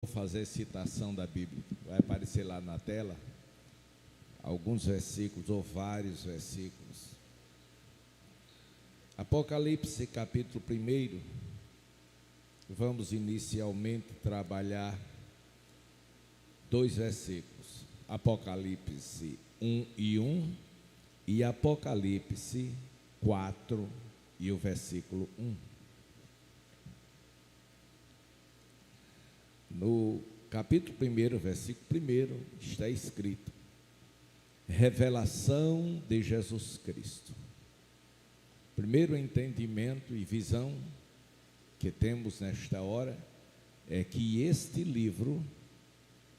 Vou fazer citação da Bíblia. Vai aparecer lá na tela alguns versículos ou vários versículos. Apocalipse capítulo 1. Vamos inicialmente trabalhar dois versículos. Apocalipse 1:1 e Apocalipse 4 e o versículo 1. No capítulo 1, versículo 1, está escrito: revelação de Jesus Cristo. Primeiro entendimento e visão que temos nesta hora é que este livro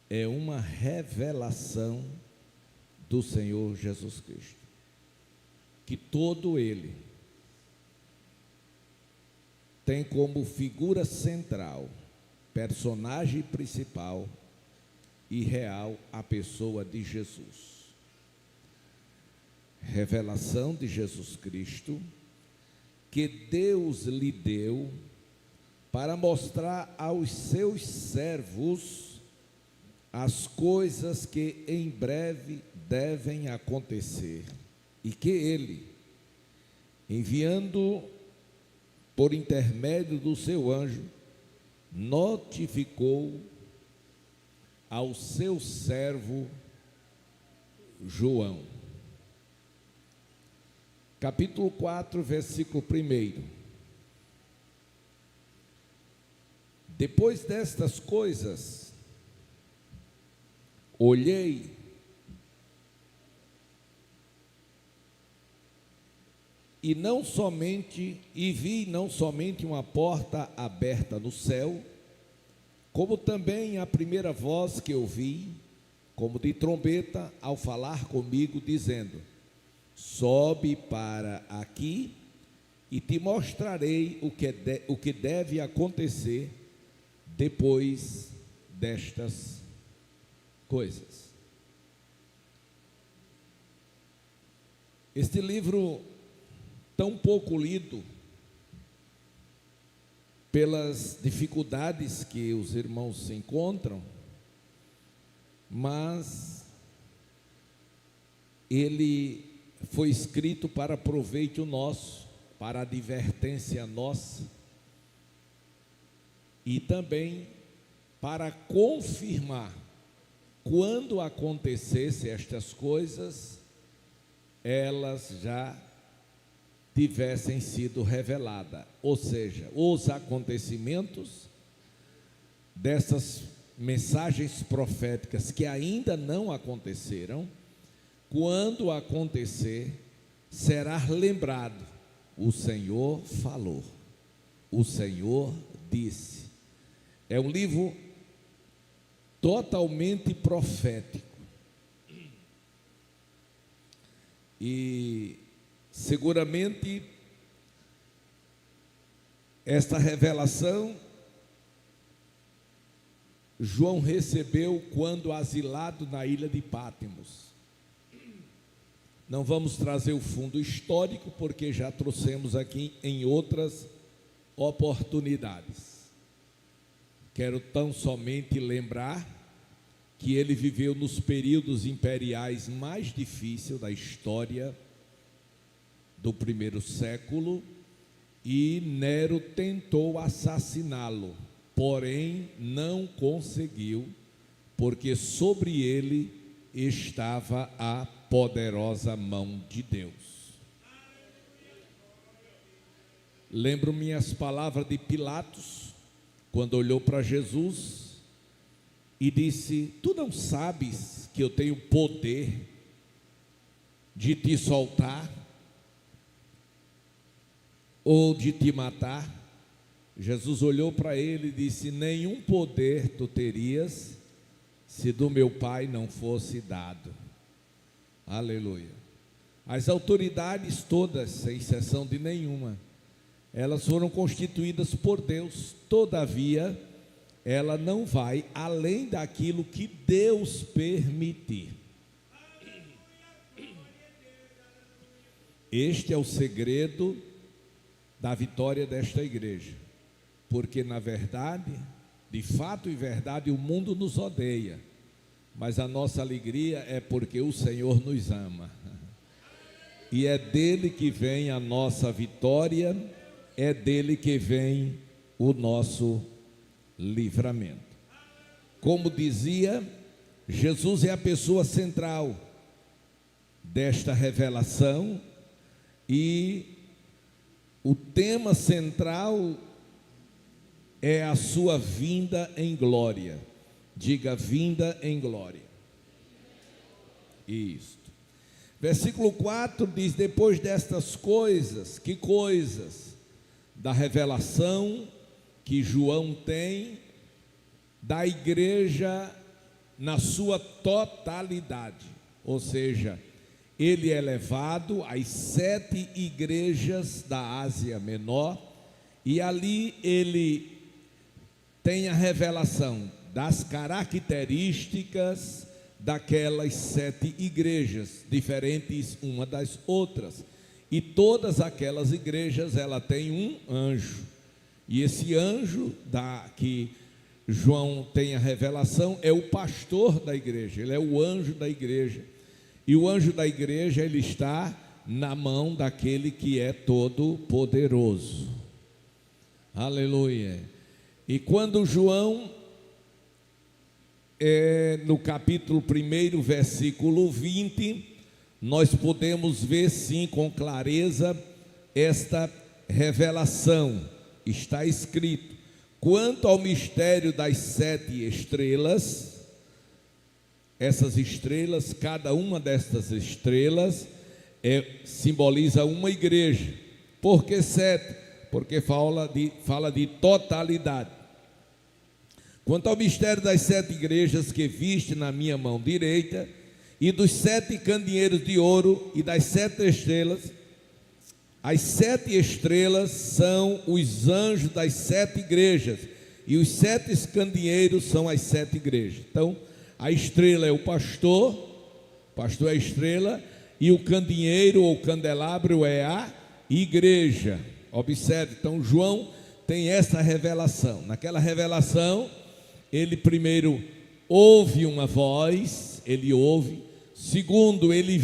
é uma revelação do Senhor Jesus Cristo, que todo ele tem como figura central, personagem principal e real, a pessoa de Jesus. Revelação de Jesus Cristo, que Deus lhe deu para mostrar aos seus servos as coisas que em breve devem acontecer, e que ele, enviando por intermédio do seu anjo, notificou ao seu servo João. Capítulo 4, versículo 1. Depois destas coisas, olhei e vi não somente uma porta aberta no céu, como também a primeira voz que ouvi, como de trombeta, ao falar comigo, dizendo: sobe para aqui e te mostrarei o que deve acontecer depois destas coisas. Este livro, tão pouco lido, pelas dificuldades que os irmãos se encontram, mas ele foi escrito para proveito nosso, para advertência nossa, e também para confirmar, quando acontecessem estas coisas, elas já tivessem sido reveladas, ou seja, os acontecimentos dessas mensagens proféticas que ainda não aconteceram, quando acontecer, será lembrado: o Senhor falou, o Senhor disse. É um livro totalmente profético, e seguramente esta revelação João recebeu quando asilado na ilha de Pátimos. Não vamos trazer o fundo histórico, porque já trouxemos aqui em outras oportunidades. Quero tão somente lembrar que ele viveu nos períodos imperiais mais difíceis da história do primeiro século, e Nero tentou assassiná-lo, porém não conseguiu, porque sobre ele estava a poderosa mão de Deus. Lembro minhas palavras de Pilatos, quando olhou para Jesus e disse: tu não sabes que eu tenho poder de te soltar ou de te matar? Jesus olhou para ele e disse: nenhum poder tu terias se do meu Pai não fosse dado. Aleluia. As autoridades todas, sem exceção de nenhuma, elas foram constituídas por Deus. Todavia, ela não vai além daquilo que Deus permitir. Este é o segredo da vitória desta igreja, porque na verdade De fato e verdade, o mundo nos odeia, mas a nossa alegria é porque o Senhor nos ama. E é dele que vem a nossa vitória, é dele que vem o nosso livramento. Como dizia, Jesus é a pessoa central desta revelação e o tema central é a sua vinda em glória. Diga, vinda em glória. Isto. Versículo 4 diz: depois destas coisas, que coisas? Da revelação que João tem da igreja na sua totalidade. Ou seja, ele é levado às 7 igrejas da Ásia Menor e ali ele tem a revelação das características daquelas 7 igrejas, diferentes uma das outras. E todas aquelas igrejas, ela tem um anjo. E esse anjo que João tem a revelação é o pastor da igreja, ele é o anjo da igreja. E o anjo da igreja, ele está na mão daquele que é todo poderoso. Aleluia. E quando João, no capítulo 1, versículo 20, nós podemos ver sim com clareza esta revelação. Está escrito: quanto ao mistério das 7 estrelas, essas estrelas, cada uma destas estrelas simboliza uma igreja. Por que 7? Porque fala de totalidade. Quanto ao mistério das 7 igrejas que viste na minha mão direita, e dos 7 candeeiros de ouro e das 7 estrelas, as 7 estrelas são os anjos das 7 igrejas, e os 7 candeeiros são as 7 igrejas. Então, a estrela é o pastor é a estrela, e o candeeiro ou candelabro é a igreja. Observe, então João tem essa revelação. Naquela revelação, ele primeiro ouve uma voz, ele ouve. Segundo, ele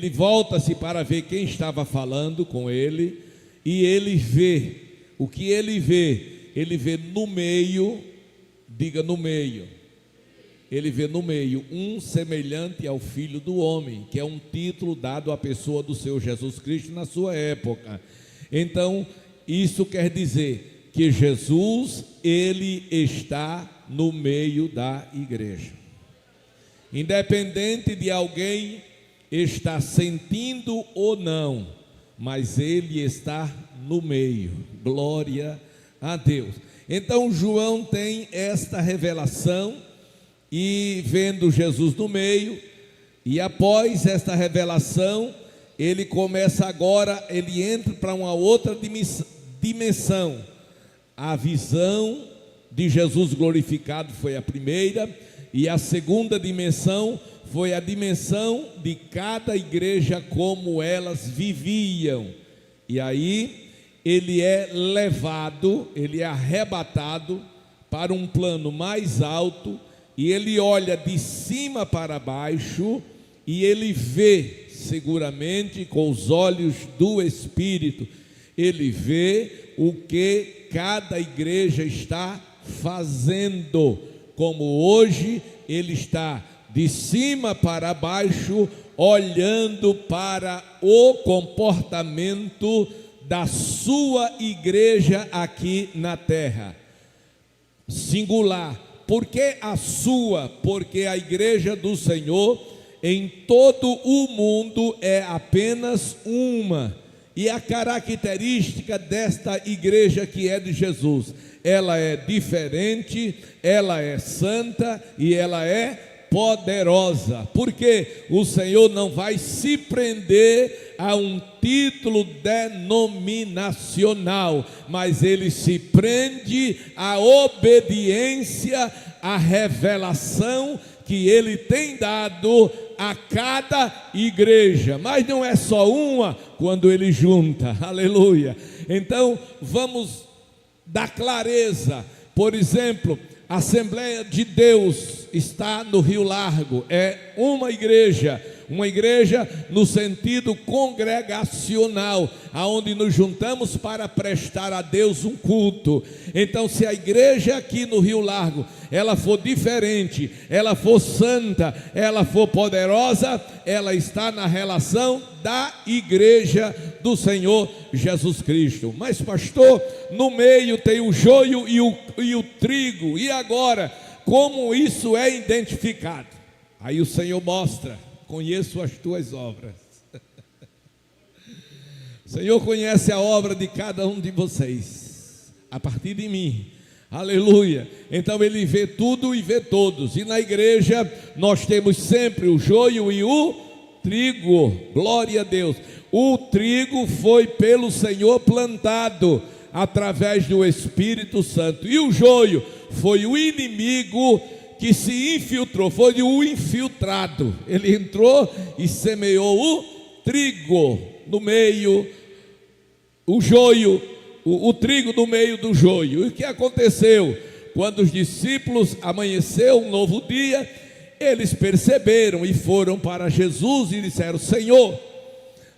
volta-se para ver quem estava falando com ele, e ele vê. O que ele vê? Ele vê no meio, diga no meio. Ele vê no meio um semelhante ao Filho do Homem, que é um título dado à pessoa do Senhor Jesus Cristo na sua época. Então, isso quer dizer que Jesus, ele está no meio da igreja. Independente de alguém estar sentindo ou não, mas ele está no meio. Glória a Deus. Então João tem esta revelação, e vendo Jesus no meio, e após esta revelação, ele começa agora, ele entra para uma outra dimensão. A visão de Jesus glorificado foi a primeira, e a segunda dimensão foi a dimensão de cada igreja, como elas viviam. E aí ele é levado, ele é arrebatado para um plano mais alto, e ele olha de cima para baixo, e ele vê, seguramente com os olhos do Espírito, ele vê o que cada igreja está fazendo, como hoje ele está de cima para baixo, olhando para o comportamento da sua igreja aqui na terra. Singular. Por que a sua? Porque a igreja do Senhor em todo o mundo é apenas uma. E a característica desta igreja que é de Jesus, ela é diferente, ela é santa e ela é poderosa, porque o Senhor não vai se prender a um título denominacional, mas ele se prende à obediência, à revelação que ele tem dado a cada igreja. Mas não é só uma, quando ele junta, aleluia. Então vamos da clareza. Por exemplo, a Assembleia de Deus está no Rio Largo, é uma igreja no sentido congregacional, aonde nos juntamos para prestar a Deus um culto. Então, se a igreja aqui no Rio Largo, ela for diferente, ela for santa, ela for poderosa, ela está na relação da igreja do Senhor Jesus Cristo. Mas pastor, no meio tem o joio e o trigo, e agora, como isso é identificado? Aí o Senhor mostra: conheço as tuas obras. O Senhor conhece a obra de cada um de vocês, a partir de mim, aleluia. Então Ele vê tudo e vê todos, e na igreja nós temos sempre o joio e o trigo, glória a Deus. O trigo foi pelo Senhor plantado, através do Espírito Santo, e o joio foi o inimigo que se infiltrou, foi o infiltrado. Ele entrou e semeou o trigo no meio, o joio, o trigo no meio do joio. E o que aconteceu? Quando os discípulos, amanheceu um novo dia, eles perceberam e foram para Jesus e disseram: Senhor,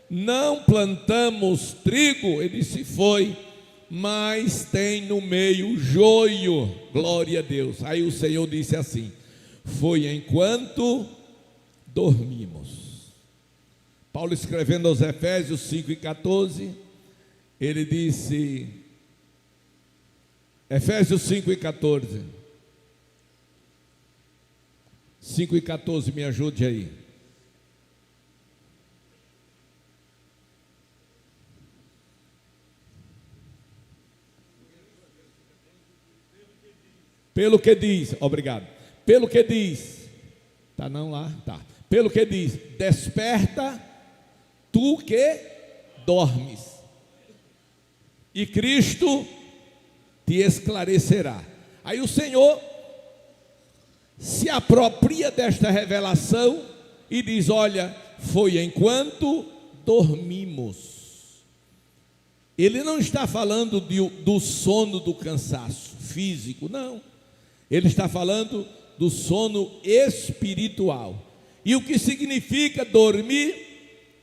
não plantamos trigo. Ele disse: foi, mas tem no meio joio, glória a Deus. Aí o Senhor disse assim: foi enquanto dormimos. Paulo, escrevendo aos Efésios 5:14, ele disse, Efésios 5:14, 5:14, me ajude aí. Pelo que diz, obrigado. Pelo que diz, tá não lá, tá. Pelo que diz, desperta, tu que dormes, e Cristo te esclarecerá. Aí o Senhor se apropria desta revelação e diz: olha, foi enquanto dormimos. Ele não está falando do sono do cansaço físico, não. Ele está falando do sono espiritual. E o que significa dormir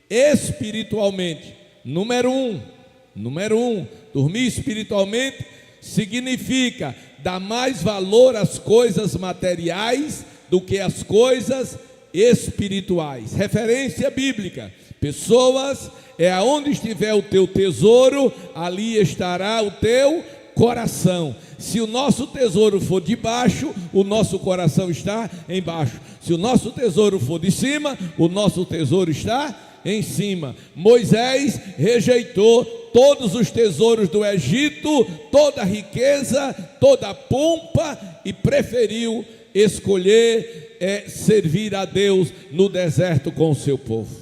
espiritualmente? Número um, dormir espiritualmente significa dar mais valor às coisas materiais do que às coisas espirituais. Referência bíblica: pessoas, é aonde estiver o teu tesouro, ali estará o teu coração. Se o nosso tesouro for de baixo, o nosso coração está embaixo. Se o nosso tesouro for de cima, o nosso tesouro está em cima. Moisés rejeitou todos os tesouros do Egito, toda a riqueza, toda a pompa, e preferiu escolher servir a Deus no deserto com o seu povo.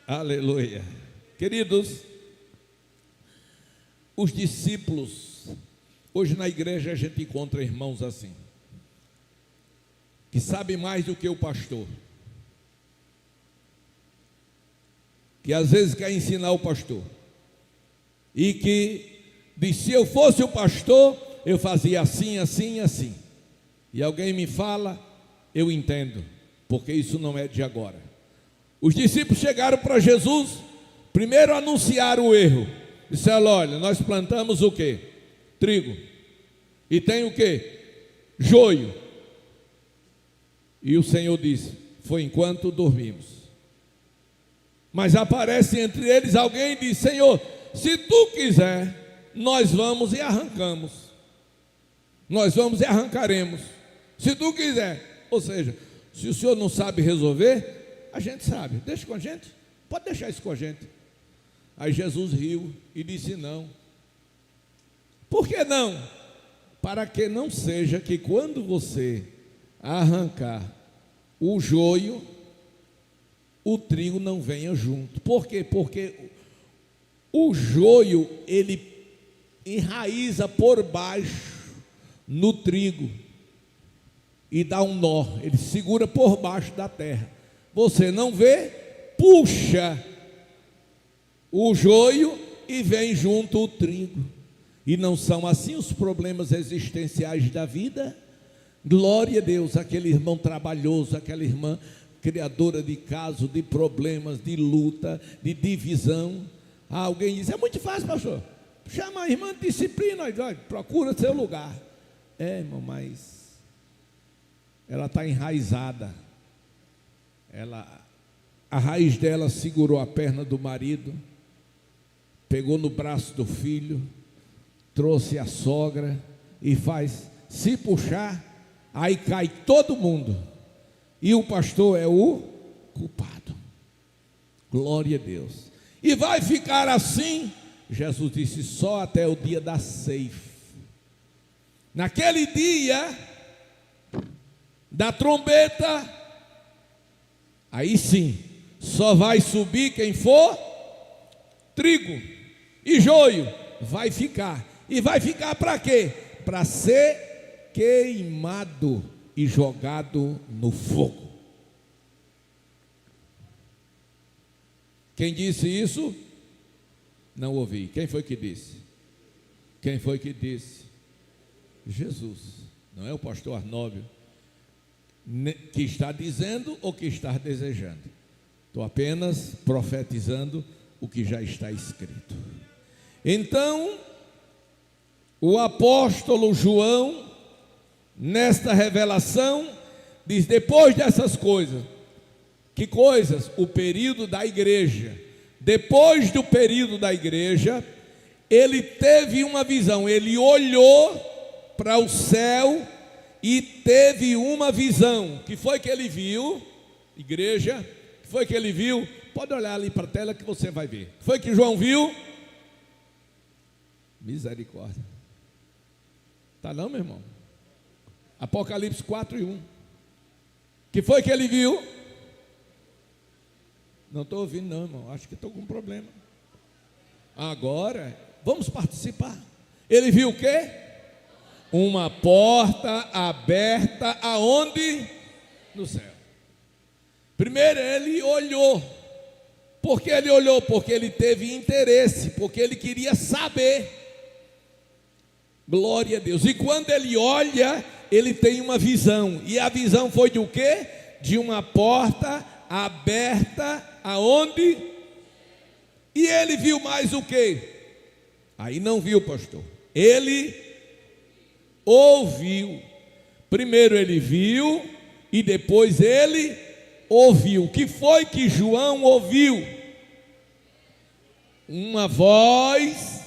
Aleluia. Queridos, os discípulos, hoje na igreja a gente encontra irmãos assim, que sabem mais do que o pastor, que às vezes quer ensinar o pastor, e que diz: se eu fosse o pastor, eu fazia assim, assim, assim. E alguém me fala, eu entendo, porque isso não é de agora. Os discípulos chegaram para Jesus, primeiro anunciaram o erro. Disseram: olha, nós plantamos o quê? Trigo. E tem o quê? Joio. E o Senhor disse: foi enquanto dormimos. Mas aparece entre eles alguém e diz: Senhor, se tu quiser, nós vamos e arrancamos. Nós vamos e arrancaremos. Se tu quiser. Ou seja, se o Senhor não sabe resolver, a gente sabe. Deixa com a gente. Pode deixar isso com a gente. Aí Jesus riu e disse: não. Por que não? Para que não seja que quando você arrancar o joio, o trigo não venha junto. Por quê? Porque o joio, ele enraiza por baixo no trigo e dá um nó, ele segura por baixo da terra. Você não vê, puxa o joio e vem junto o trigo. E não são assim os problemas existenciais da vida? Glória a Deus, aquele irmão trabalhoso, aquela irmã criadora de casos, de problemas, de luta, de divisão. Alguém diz, é muito fácil, pastor, chama a irmã de disciplina, procura seu lugar. É, irmão, mas ela está enraizada. A raiz dela segurou a perna do marido, pegou no braço do filho, trouxe a sogra e faz, se puxar, aí cai todo mundo. E o pastor é o culpado. Glória a Deus. E vai ficar assim, Jesus disse, só até o dia da ceifa. Naquele dia da trombeta, aí sim, só vai subir quem for trigo e joio, vai ficar. E vai ficar para quê? Para ser queimado e jogado no fogo. Quem disse isso? Não ouvi. Quem foi que disse? Quem foi que disse? Jesus. Não é o pastor Arnóbio que está dizendo ou que está desejando. Estou apenas profetizando o que já está escrito. Então, o apóstolo João, nesta revelação, diz, depois dessas coisas, que coisas? O período da igreja. Depois do período da igreja, ele teve uma visão, ele olhou para o céu e teve uma visão. Que foi que ele viu? Igreja, que foi que ele viu? Pode olhar ali para a tela que você vai ver. Que foi que João viu? Misericórdia. Tá não, meu irmão? Apocalipse 4:1. Que foi que ele viu? Não estou ouvindo não, irmão. Acho que estou com um problema. Agora, vamos participar. Ele viu o quê? Uma porta aberta aonde? No céu. Primeiro ele olhou. Por que ele olhou? Porque ele teve interesse, porque ele queria saber. Glória a Deus. E quando ele olha, ele tem uma visão. E a visão foi de o quê? De uma porta aberta aonde? E ele viu mais o quê? Aí não viu, pastor. Ele ouviu. Primeiro ele viu e depois ele ouviu. O que foi que João ouviu? Uma voz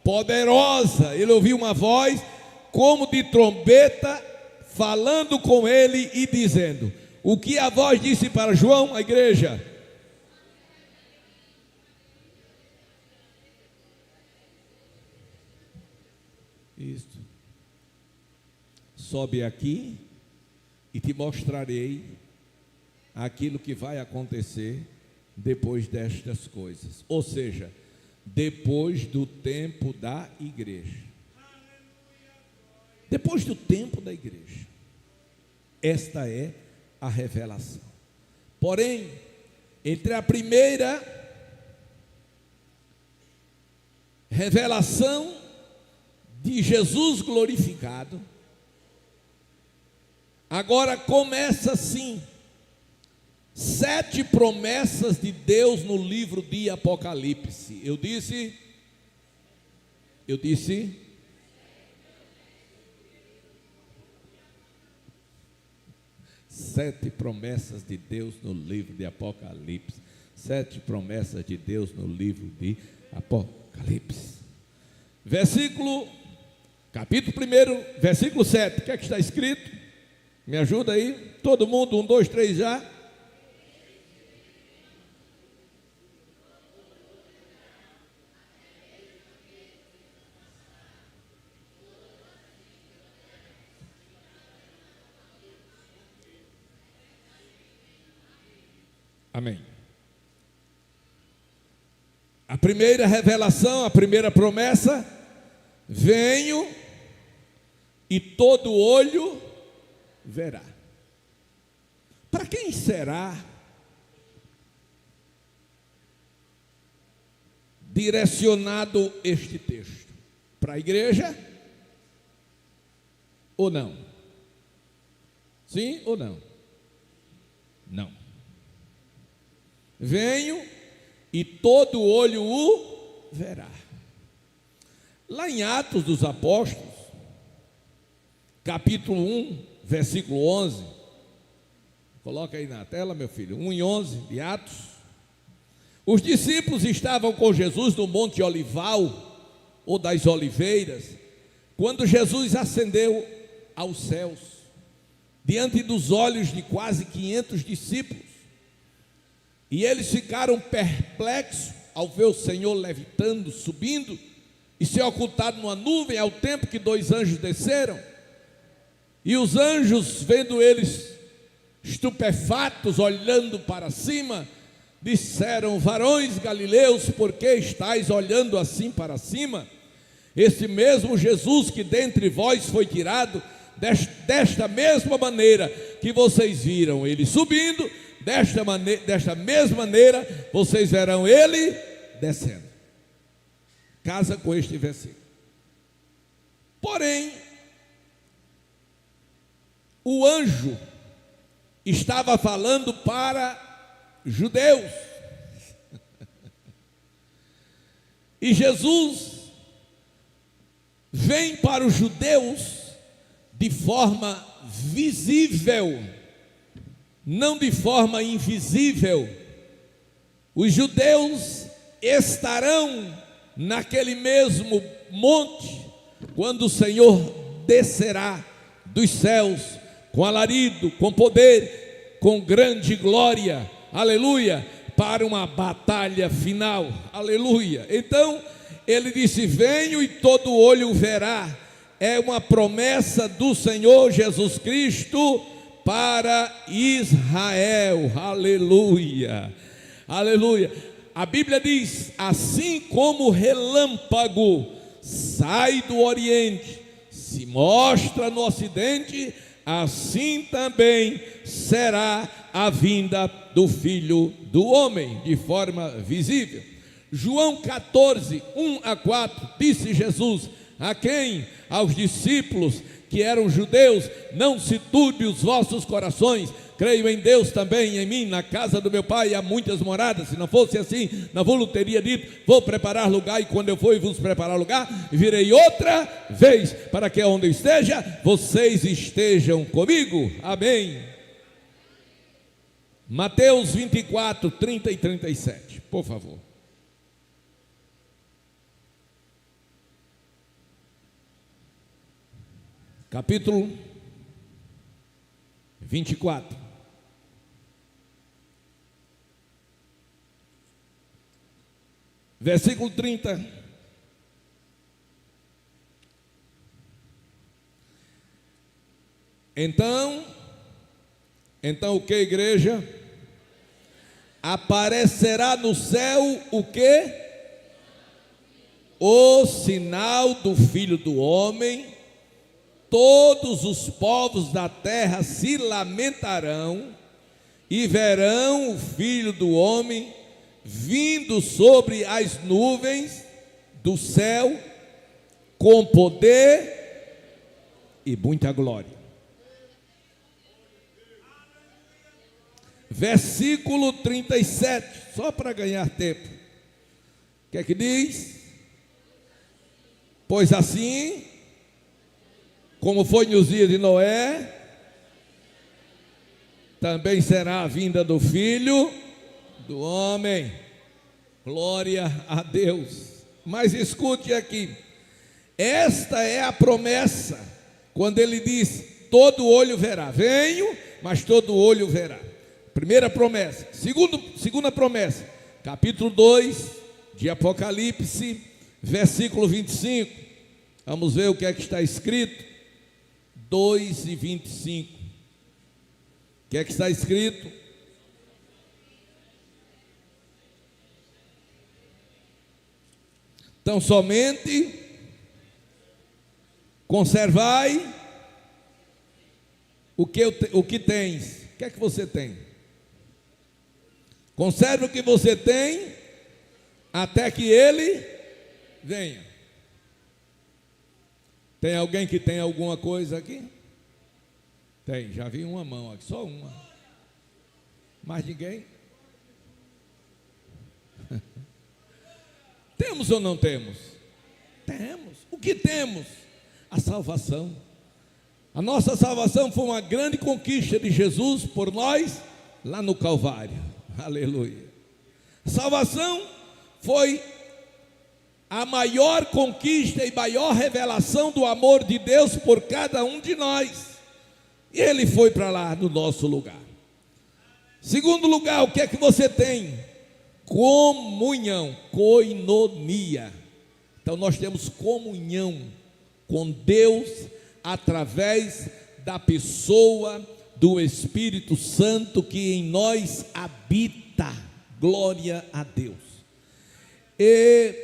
poderosa. Ele ouviu uma voz como de trombeta falando com ele e dizendo: o que a voz disse para João, a igreja? Isto. Sobe aqui e te mostrarei aquilo que vai acontecer depois destas coisas. Ou seja, depois do tempo da igreja. Depois do tempo da igreja. Esta é a revelação. Porém, entre a primeira revelação de Jesus glorificado, agora começa assim, 7 promessas de Deus no livro de Apocalipse. Eu disse 7 promessas de Deus no livro de Apocalipse. 7 promessas de Deus no livro de Apocalipse. Capítulo 1, versículo 7. O que é que está escrito? Me ajuda aí. Todo mundo, 1, 2, 3 já. Amém. A primeira revelação, a primeira promessa: venho e todo olho verá. Para quem será direcionado este texto? Para a igreja ou não? Sim ou não? Não. Venho e todo olho o verá. Lá em Atos dos Apóstolos, capítulo 1, versículo 11, coloca aí na tela, meu filho, 1 e 11 de Atos. Os discípulos estavam com Jesus no Monte Olival, ou das Oliveiras, quando Jesus ascendeu aos céus, diante dos olhos de quase 500 discípulos, e eles ficaram perplexos ao ver o Senhor levitando, subindo, e se ocultado numa nuvem, ao tempo que 2 anjos desceram. E os anjos, vendo eles estupefatos, olhando para cima, disseram: varões galileus, por que estáis olhando assim para cima? Esse mesmo Jesus que dentre vós foi tirado, desta mesma maneira que vocês viram ele subindo, desta mesma maneira vocês verão ele descendo. Casa com este versículo. Porém, o anjo estava falando para judeus, e Jesus vem para os judeus de forma visível, não de forma invisível. Os judeus estarão naquele mesmo monte quando o Senhor descerá dos céus com alarido, com poder, com grande glória, aleluia, para uma batalha final, aleluia. Então ele disse: venho e todo olho verá. É uma promessa do Senhor Jesus Cristo para Israel, aleluia, aleluia. A Bíblia diz: assim como o relâmpago sai do oriente, se mostra no ocidente, assim também será a vinda do Filho do Homem, de forma visível. João 14, 1 a 4, disse Jesus: a quem? Aos discípulos que eram judeus: não se turbe os vossos corações, creio em Deus, também em mim. Na casa do meu pai há muitas moradas, se não fosse assim, não vos teria dito: vou preparar lugar, e quando eu for e vos preparar lugar, virei outra vez, para que onde eu esteja, vocês estejam comigo. Amém. Mateus 24, 30 e 37, por favor. Capítulo 24, versículo 30. Então o que, igreja? Aparecerá no céu o que? O sinal do Filho do Homem. Todos os povos da terra se lamentarão e verão o Filho do Homem vindo sobre as nuvens do céu com poder e muita glória. Versículo 37, só para ganhar tempo. O que é que diz? Pois assim como foi nos dias de Noé, também será a vinda do Filho do Homem. Glória a Deus. Mas escute aqui, esta é a promessa, quando ele diz: todo olho verá. Venho, mas todo olho verá. Primeira promessa. Segunda promessa, capítulo 2 de Apocalipse, versículo 25. Vamos ver o que é que está escrito. 2 e 25. O que é que está escrito? Então somente conservai o que tens. O que é que você tem? Conserve o que você tem até que ele venha. Tem alguém que tem alguma coisa aqui? Tem, já vi uma mão aqui, só uma. Mais ninguém? Temos ou não temos? Temos. O que temos? A salvação. A nossa salvação foi uma grande conquista de Jesus por nós lá no Calvário. Aleluia. A salvação foi a maior conquista e maior revelação do amor de Deus por cada um de nós. E Ele foi para lá no nosso lugar. Segundo lugar, o que é que você tem? Comunhão, koinonia. Então nós temos comunhão com Deus através da pessoa do Espírito Santo que em nós habita. Glória a Deus. E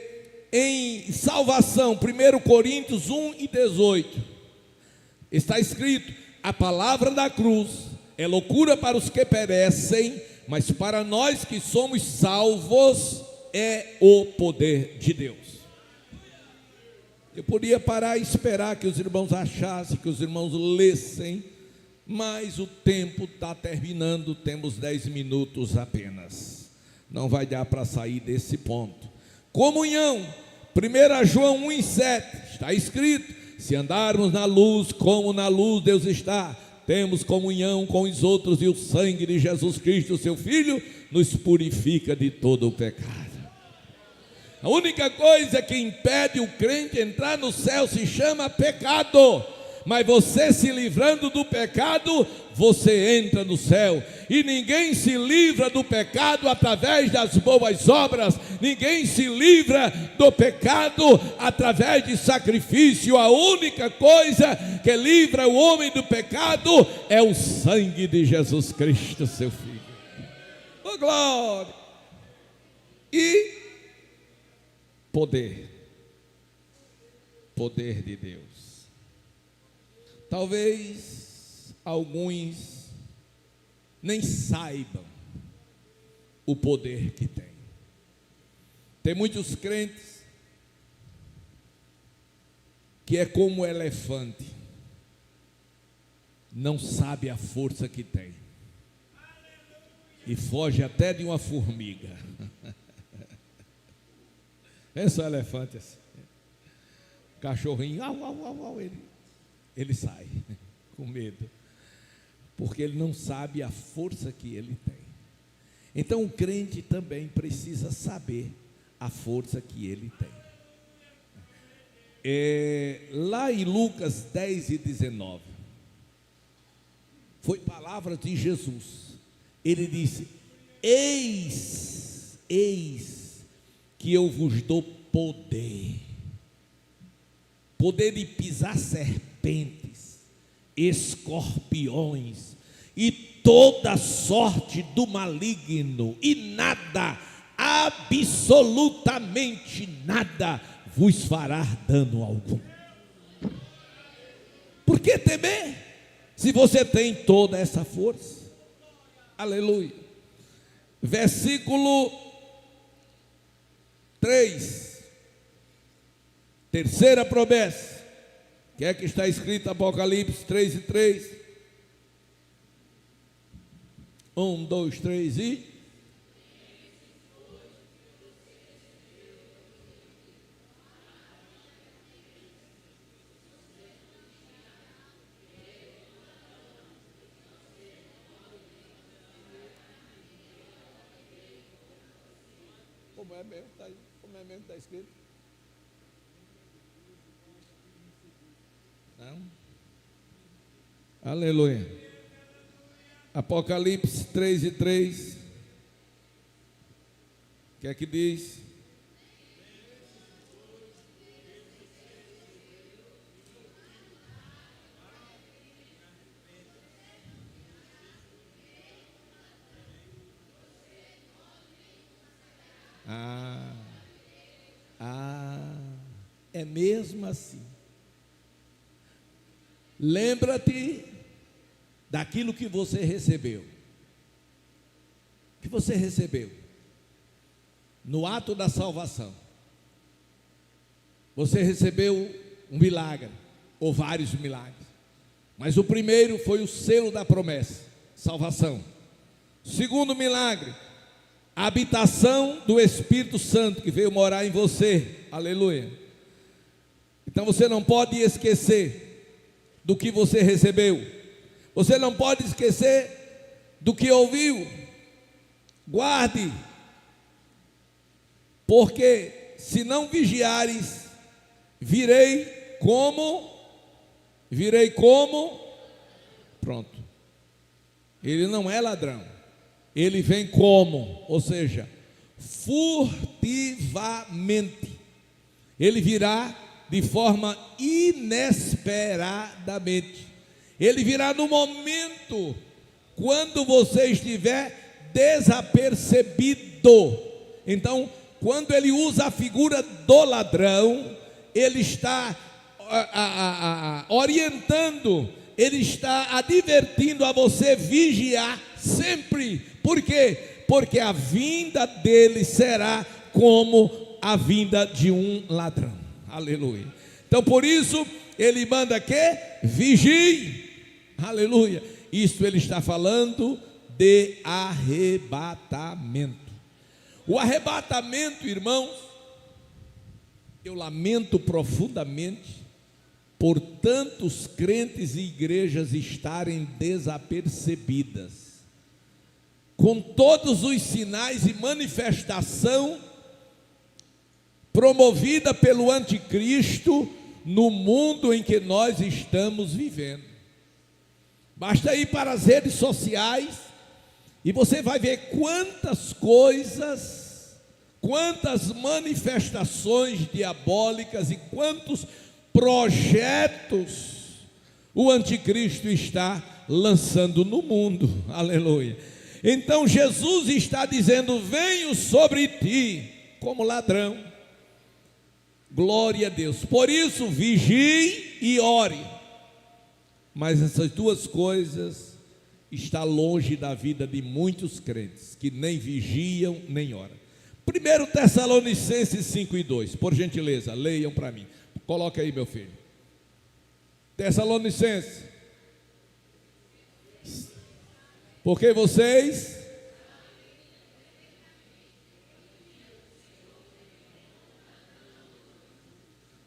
em salvação, 1 Coríntios 1:18, está escrito: a palavra da cruz é loucura para os que perecem, mas para nós que somos salvos é o poder de Deus. Eu podia parar e esperar que os irmãos achassem, que os irmãos lessem, mas o tempo está terminando, temos 10 minutos apenas. Não vai dar para sair desse ponto. Comunhão, 1 João 1:7, está escrito: se andarmos na luz, como na luz Deus está, temos comunhão com os outros, e o sangue de Jesus Cristo, seu Filho, nos purifica de todo o pecado. A única coisa que impede o crente entrar no céu se chama pecado. Mas você se livrando do pecado, você entra no céu. E ninguém se livra do pecado através das boas obras. Ninguém se livra do pecado através de sacrifício. A única coisa que livra o homem do pecado é o sangue de Jesus Cristo, seu Filho. Oh, glória! E poder de Deus. Talvez alguns nem saibam o poder que tem. Tem muitos crentes que é como um elefante, não sabe a força que tem e foge até de uma formiga. Pensa o elefante assim, cachorrinho, au, au, au, au, ele sai com medo, porque ele não sabe a força que ele tem. Então o crente também precisa saber a força que ele tem. Lá em Lucas 10:19, foi palavra de Jesus. Ele disse: eis que eu vos dou poder de pisar serpentes, escorpiões e toda sorte do maligno, e nada, absolutamente nada, vos fará dano algum. Por que temer, se você tem toda essa força? Aleluia. Versículo 3, terceira promessa, que é que está escrito Apocalipse 3:3. 1, 2, 3 e... Como é mesmo que está escrito? Não? Aleluia. Apocalipse 3:3. O que é que diz? É mesmo assim. Lembra-te daquilo que você recebeu. Que você recebeu. no ato da salvação, você recebeu um milagre, ou vários milagres, mas o primeiro foi o selo da promessa, salvação. Segundo milagre, a habitação do Espírito Santo que veio morar em você, aleluia. Então você não pode esquecer do que você recebeu, você não pode esquecer do que ouviu. Guarde, porque se não vigiares, virei como, pronto. Ele não é ladrão, ele vem como, ou seja, furtivamente. Ele virá de forma inesperadamente. Ele virá no momento quando você estiver desapercebido. Então, quando ele usa a figura do ladrão, ele está orientando, ele está advertindo a você vigiar sempre. Por quê? Porque a vinda dele será como a vinda de um ladrão. Aleluia. Então por isso ele manda que vigie. Aleluia. Isso ele está falando de arrebatamento. O arrebatamento, irmãos, eu lamento profundamente por tantos crentes e igrejas estarem desapercebidas, com todos os sinais e manifestação promovida pelo anticristo no mundo em que nós estamos vivendo. Basta ir para as redes sociais e você vai ver quantas coisas, quantas manifestações diabólicas e quantos projetos o anticristo está lançando no mundo. Aleluia. Então Jesus está dizendo: venho sobre ti como ladrão. Glória a Deus. Por isso vigie e ore. Mas essas duas coisas estão longe da vida de muitos crentes, que nem vigiam nem oram. 1 Tessalonicenses 5:2, por gentileza, leiam para mim. Coloca aí, meu filho. Tessalonicenses. Porque vocês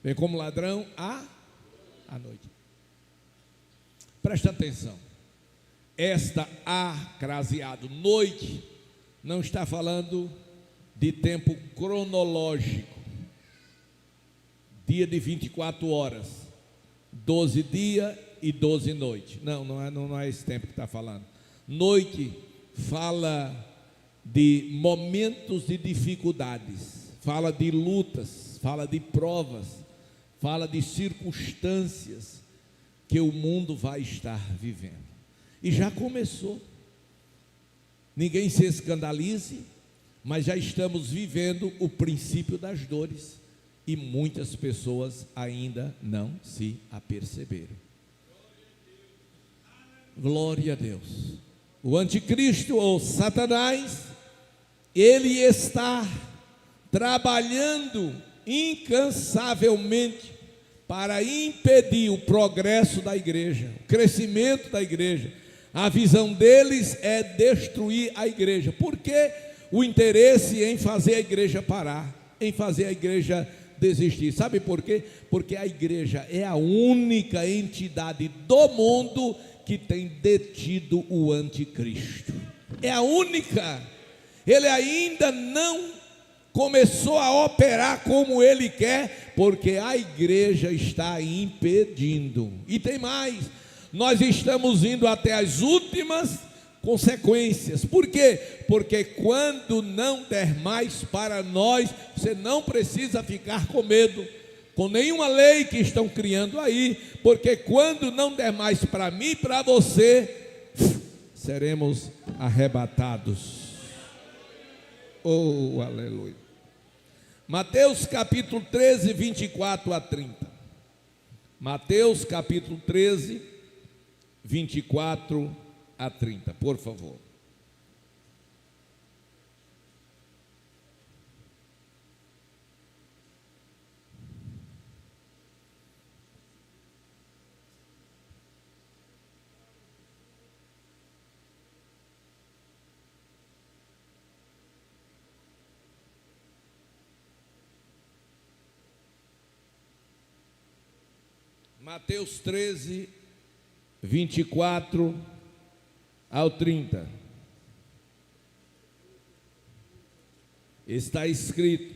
vem como ladrão à noite. Presta atenção. Esta acraseado, noite, não está falando de tempo cronológico. Dia de 24 horas, 12 dias e 12 noites. Não é esse tempo que está falando. Noite fala de momentos de dificuldades, fala de lutas, fala de provas, fala de circunstâncias que o mundo vai estar vivendo. E já começou. Ninguém se escandalize, mas já estamos vivendo o princípio das dores e muitas pessoas ainda não se aperceberam. Glória a Deus. O anticristo ou Satanás, ele está trabalhando incansavelmente para impedir o progresso da igreja, o crescimento da igreja. A visão deles é destruir a igreja. Por que o interesse em fazer a igreja parar, em fazer a igreja desistir? Sabe por quê? Porque a igreja é a única entidade do mundo que tem detido o anticristo. É a única. Ele ainda não começou a operar como ele quer, porque a igreja está impedindo. E tem mais, nós estamos indo até as últimas consequências. Por quê? Porque quando não der mais para nós, você não precisa ficar com medo com nenhuma lei que estão criando aí, porque quando não der mais para mim e para você, seremos arrebatados. Oh, aleluia. Mateus capítulo 13, 24 a 30. Mateus capítulo 13, 24 a 30, por favor. Mateus 13, 24 ao 30. Está escrito,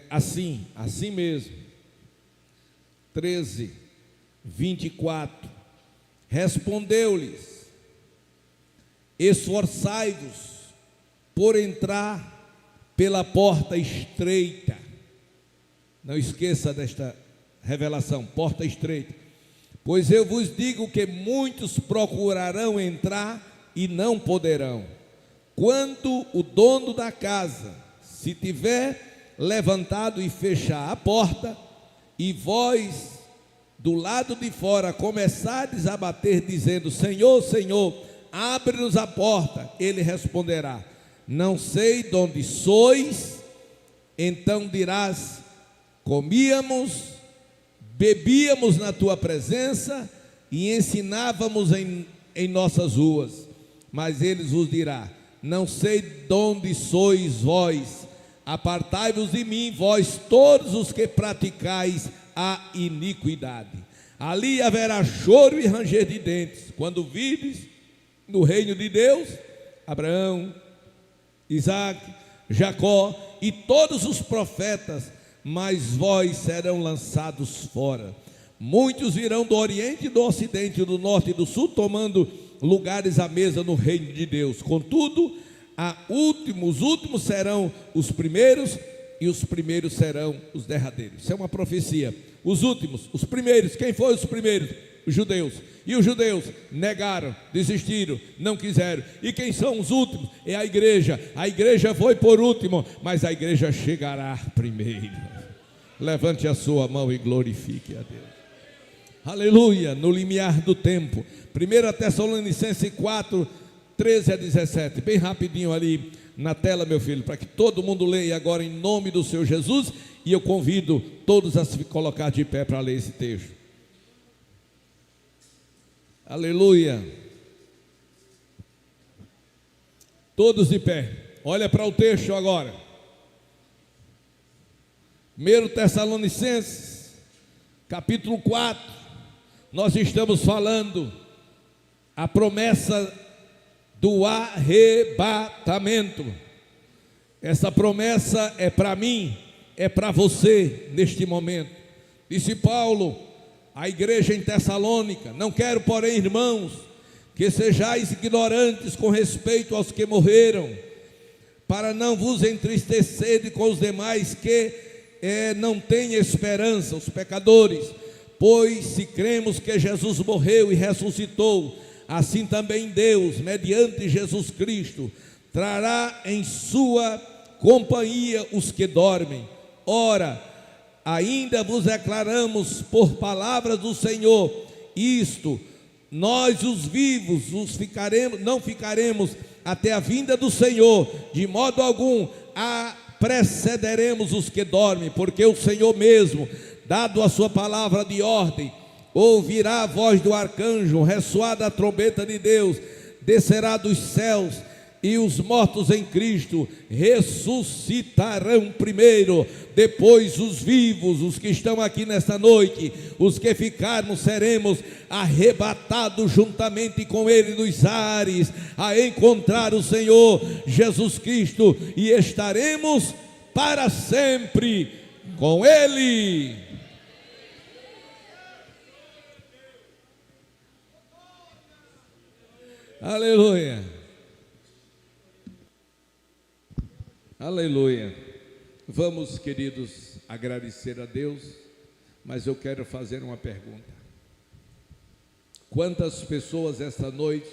assim mesmo. 13, 24. Respondeu-lhes: esforçai-vos por entrar pela porta estreita. Não esqueça desta revelação, porta estreita. Pois eu vos digo que muitos procurarão entrar e não poderão. Quando o dono da casa se tiver levantado e fechar a porta, e vós do lado de fora começardes a bater, dizendo: Senhor, Senhor, abre-nos a porta, ele responderá: não sei de onde sois. Então dirás: comíamos, bebíamos na tua presença e ensinávamos em nossas ruas. Mas ele vos dirá: não sei de onde sois vós, apartai-vos de mim, vós todos os que praticais a iniquidade. Ali haverá choro e ranger de dentes, quando vides no reino de Deus Abraão, Isaque, Jacó e todos os profetas, mas vós serão lançados fora. Muitos virão do oriente, do ocidente, do norte e do sul, tomando lugares à mesa no reino de Deus. Contudo, os últimos serão os primeiros, e os primeiros serão os derradeiros. Isso é uma profecia. Os últimos, os primeiros, quem foi os primeiros? Os judeus. E os judeus negaram, desistiram, não quiseram. E quem são os últimos? É a igreja. A igreja foi por último, mas a igreja chegará primeiro. Levante a sua mão e glorifique a Deus. Aleluia, no limiar do tempo. 1 Tessalonicenses 4, 13 a 17. Bem rapidinho ali na tela, meu filho, para que todo mundo leia agora em nome do Senhor Jesus. E eu convido todos a se colocar de pé para ler esse texto. Aleluia. Todos de pé. Olha para o texto agora. 1 Tessalonicenses, capítulo 4. Nós estamos falando a promessa do arrebatamento. Essa promessa é para mim, é para você neste momento. Disse Paulo à igreja em Tessalônica: não quero, porém, irmãos, que sejais ignorantes com respeito aos que morreram, para não vos entristecerem com os demais que não têm esperança, os pecadores. Pois se cremos que Jesus morreu e ressuscitou, assim também Deus, mediante Jesus Cristo, trará em sua companhia os que dormem. Ora, ainda vos declaramos por palavras do Senhor isto: nós os vivos não ficaremos até a vinda do Senhor, de modo algum precederemos os que dormem, porque o Senhor mesmo, dado a sua palavra de ordem, ouvirá a voz do arcanjo, ressoada a trombeta de Deus, descerá dos céus, e os mortos em Cristo ressuscitarão primeiro. Depois os vivos, os que estão aqui nesta noite, os que ficarmos, seremos arrebatados juntamente com Ele nos ares, a encontrar o Senhor Jesus Cristo, e estaremos para sempre com Ele. Aleluia. Aleluia. Vamos, queridos, agradecer a Deus, mas eu quero fazer uma pergunta. Quantas pessoas esta noite